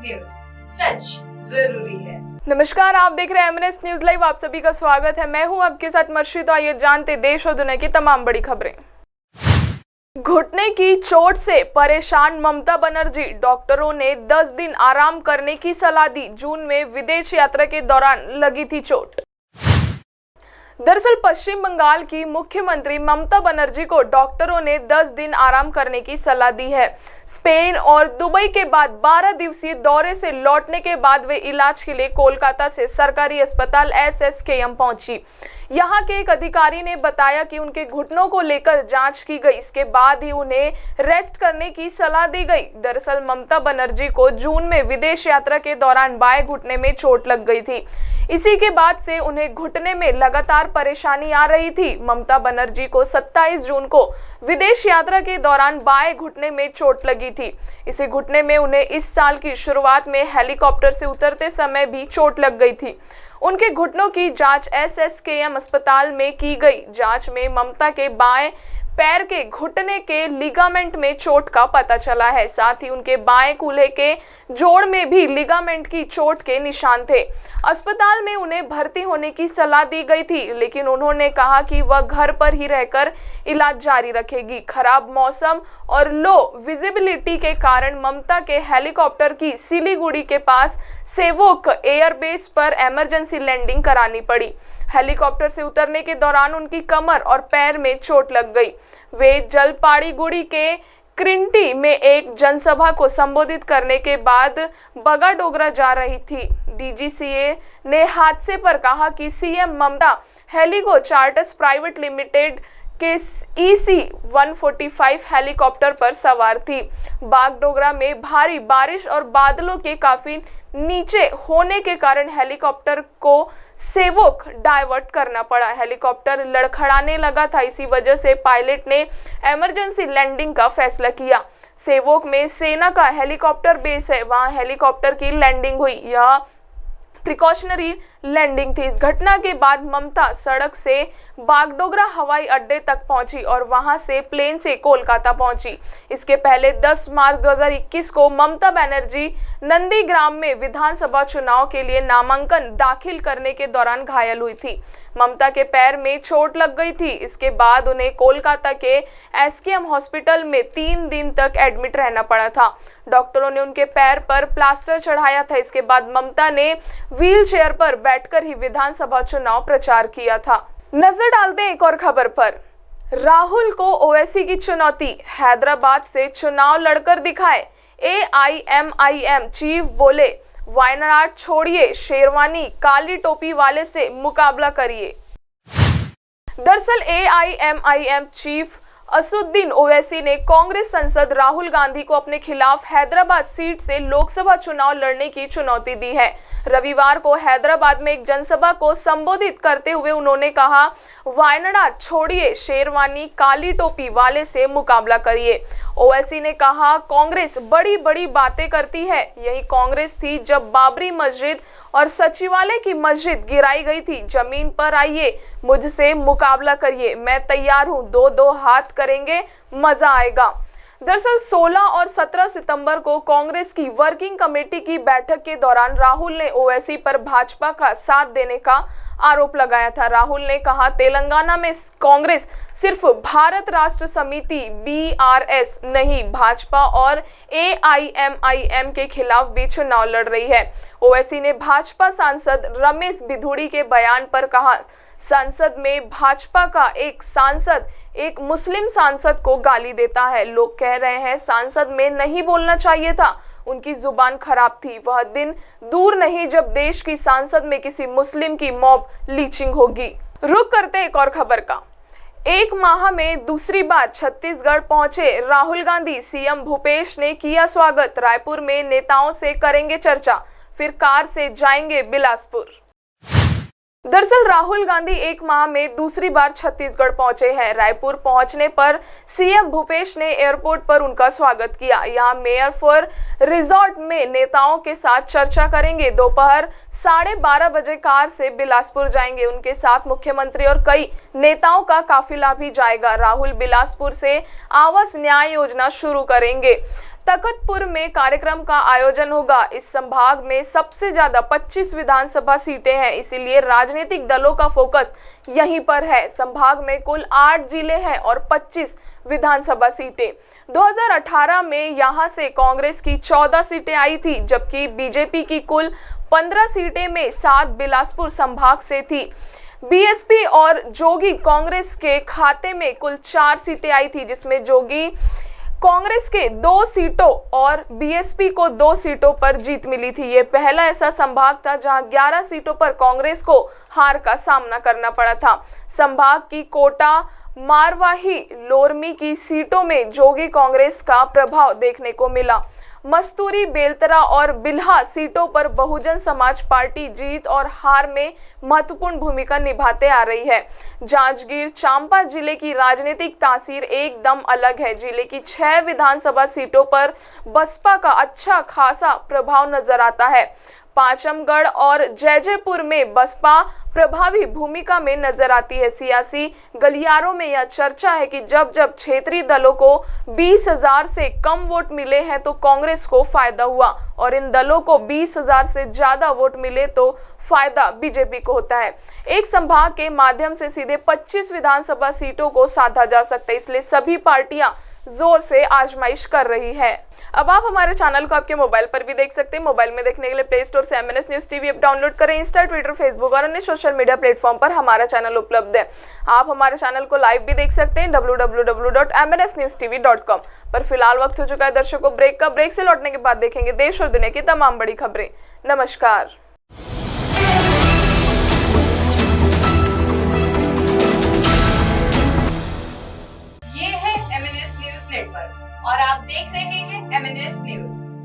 News, सच जरूरी है। नमस्कार, आप देख रहे हैं एमएनएस न्यूज लाइव। आप सभी का स्वागत है। मैं हूं आपके साथ मर्शी। तो आइए जानते देश और दुनिया की तमाम बड़ी खबरें। घुटने की चोट से परेशान ममता बनर्जी, डॉक्टरों ने 10 दिन आराम करने की सलाह दी। जून में विदेश यात्रा के दौरान लगी थी चोट। दरअसल पश्चिम बंगाल की मुख्यमंत्री ममता बनर्जी को डॉक्टरों ने 10 दिन आराम करने की सलाह दी है। स्पेन और दुबई के बाद 12 दिवसीय दौरे से लौटने के बाद वे इलाज के लिए कोलकाता से सरकारी अस्पताल SSKM पहुंची। यहां के एक अधिकारी ने बताया कि उनके घुटनों को लेकर जांच की गई, इसके बाद ही उन्हें रेस्ट करने की सलाह दी गई। दरअसल ममता बनर्जी को जून में विदेश यात्रा के दौरान बाएं घुटने में चोट लग गई थी। इसी के बाद से उन्हें घुटने में लगातार परेशानी आ रही थी। ममता बनर्जी को 27 जून को विदेश यात्रा के दौरान बाएं घुटने में चोट लगी थी। इसी घुटने में उन्हें इस साल की शुरुआत में हेलीकॉप्टर से उतरते समय भी चोट लग गई थी। उनके घुटनों की जांच SSKM अस्पताल में की गई। जांच में ममता के बाएं पैर के घुटने के लिगामेंट में चोट का पता चला है। साथ ही उनके बाएं कूल्हे के जोड़ में भी लिगामेंट की चोट के निशान थे। अस्पताल में उन्हें भर्ती होने की सलाह दी गई थी, लेकिन उन्होंने कहा कि वह घर पर ही रहकर इलाज जारी रखेगी। खराब मौसम और लो विजिबिलिटी के कारण ममता के हेलीकॉप्टर की सिलीगुड़ी के पास सेवोक एयरबेस पर इमरजेंसी लैंडिंग करानी पड़ी। हेलीकॉप्टर से उतरने के दौरान उनकी कमर और पैर में चोट लग गई। वे जलपाईगुड़ी के क्रिंटी में एक जनसभा को संबोधित करने के बाद बगाडोगरा जा रही थी। DGCA ने हादसे पर कहा कि CM ममता हेलीगो चार्टर्स प्राइवेट लिमिटेड के EC-145 हेलीकॉप्टर पर सवार थी। बागडोगरा में भारी बारिश और बादलों के काफी नीचे होने के कारण हेलीकॉप्टर को सेवोक डाइवर्ट करना पड़ा। हेलीकॉप्टर लड़खड़ाने लगा था, इसी वजह से पायलट ने इमरजेंसी लैंडिंग का फैसला किया। सेवोक में सेना का हेलीकॉप्टर बेस है, वहां हेलीकॉप्टर की लैंडिंग हुई। यह प्रिकॉशनरी लैंडिंग थी। इस घटना के बाद ममता सड़क से बागडोगरा हवाई अड्डे तक पहुंची और वहां से प्लेन से कोलकाता पहुंची। इसके पहले 10 मार्च 2021 को ममता बनर्जी नंदीग्राम में विधानसभा चुनाव के लिए नामांकन दाखिल करने के दौरान घायल हुई थी। ममता के पैर में चोट लग गई थी। इसके बाद उन्हें कोलकाता के SKM हॉस्पिटल में 3 दिन तक एडमिट रहना पड़ा था। डॉक्टरों ने उनके पैर पर प्लास्टर चढ़ाया था। इसके बाद ममता ने व्हील चेयर पर बैठकर ही विधानसभा चुनाव प्रचार किया था। नजर डालते हैं एक और खबर पर। राहुल को ओवैसी की चुनौती, हैदराबाद से चुनाव लड़कर दिखाए। AIMIM चीफ बोले, वायनाड छोड़िए, शेरवानी काली टोपी वाले से मुकाबला करिए। दरअसल AIMIM चीफ असदुद्दीन ओवैसी ने कांग्रेस सांसद राहुल गांधी को अपने खिलाफ हैदराबाद सीट से लोकसभा चुनाव लड़ने की चुनौती दी है। रविवार को हैदराबाद में एक जनसभा को संबोधित करते हुए उन्होंने कहा, वायनाड छोड़िए, शेरवानी काली टोपी वाले से मुकाबला करिए। ओवैसी ने कहा, कांग्रेस बड़ी बड़ी बातें करती है। यही कांग्रेस थी जब बाबरी मस्जिद और सचिवालय की मस्जिद गिराई गई थी। जमीन पर आइए, मुझसे मुकाबला करिए, मैं तैयार हूं, दो हाथ करेंगे, मजा आएगा। दरअसल 16 और 17 सितंबर को कांग्रेस की वर्किंग कमेटी की बैठक के दौरान राहुल ने ओवैसी पर भाजपा का साथ देने का आरोप लगाया था। राहुल ने कहा, तेलंगाना में कांग्रेस सिर्फ भारत राष्ट्र समिति BRS नहीं, भाजपा और AIMIM के खिलाफ भी चुनाव लड़ रही है। ओवैसी ने भाजपा सांसद रमेश बिधूड़ी के बयान पर कहा, संसद में भाजपा का एक सांसद एक मुस्लिम सांसद को गाली देता है। लोग कह रहे हैं सांसद में नहीं बोलना चाहिए था, उनकी जुबान खराब थी। वह दिन दूर नहीं जब देश की सांसद में किसी मुस्लिम की मॉब लीचिंग होगी। रुक करते एक और खबर का। एक माह में दूसरी बार छत्तीसगढ़ पहुंचे राहुल गांधी, CM भूपेश ने किया स्वागत। रायपुर में नेताओं से करेंगे चर्चा, फिर कार से जाएंगे बिलासपुर। दरअसल राहुल गांधी एक माह में दूसरी बार छत्तीसगढ़ पहुंचे हैं। रायपुर पहुंचने पर CM भूपेश ने एयरपोर्ट पर उनका स्वागत किया। यहां मेयर फॉर रिजॉर्ट में नेताओं के साथ चर्चा करेंगे। दोपहर 12:30 बजे कार से बिलासपुर जाएंगे। उनके साथ मुख्यमंत्री और कई नेताओं का काफिला भी जाएगा। राहुल बिलासपुर से आवास न्याय योजना शुरू करेंगे। तखतपुर में कार्यक्रम का आयोजन होगा। इस संभाग में सबसे ज्यादा 25 विधानसभा सीटें हैं, इसीलिए राजनीतिक दलों का फोकस यहीं पर है। संभाग में कुल 8 जिले हैं और 25 विधानसभा सीटें। 2018 में यहां से कांग्रेस की 14 सीटें आई थी, जबकि बीजेपी की कुल 15 सीटें में 7 बिलासपुर संभाग से थी। बीएसपी और जोगी कांग्रेस के खाते में कुल 4 सीटें आई थी, जिसमें जोगी कांग्रेस के 2 सीटों और बीएसपी को 2 सीटों पर जीत मिली थी। ये पहला ऐसा संभाग था जहां 11 सीटों पर कांग्रेस को हार का सामना करना पड़ा था। संभाग की कोटा, मारवाही, लोरमी की सीटों में जोगी कांग्रेस का प्रभाव देखने को मिला। मस्तूरी, बेलतरा और बिल्हा सीटों पर बहुजन समाज पार्टी जीत और हार में महत्वपूर्ण भूमिका निभाते आ रही है। जांजगीर चांपा जिले की राजनीतिक तासीर एकदम अलग है। जिले की 6 विधानसभा सीटों पर बसपा का अच्छा खासा प्रभाव नजर आता है। पाचमगढ़ और जैजैपुर में बसपा प्रभावी भूमिका में नजर आती है। सियासी गलियारों में यह चर्चा है कि जब जब क्षेत्रीय दलों को 20,000 से कम वोट मिले हैं तो कांग्रेस को फायदा हुआ, और इन दलों को 20,000 से ज्यादा वोट मिले तो फायदा बीजेपी को होता है। एक संभाग के माध्यम से सीधे 25 विधानसभा सीटों को साधा जा सकता है, इसलिए सभी पार्टियां जोर से आजमाइश कर रही है। अब आप हमारे चैनल को आपके मोबाइल पर भी देख सकते हैं। मोबाइल में देखने के लिए प्ले स्टोर से MNS news TV app download करें। इंस्टा, ट्विटर, फेसबुक और अन्य सोशल मीडिया प्लेटफॉर्म पर हमारा चैनल उपलब्ध है। आप हमारे चैनल को लाइव भी देख सकते हैं www.mnsnewstv.com पर। फिलहाल वक्त हो चुका है दर्शकों ब्रेक का। ब्रेक से लौटने के बाद देखेंगे देश और दुनिया की तमाम बड़ी खबरें। नमस्कार। ये है MNS न्यूज नेटवर्क और आप देख रहे हैं MNS न्यूज।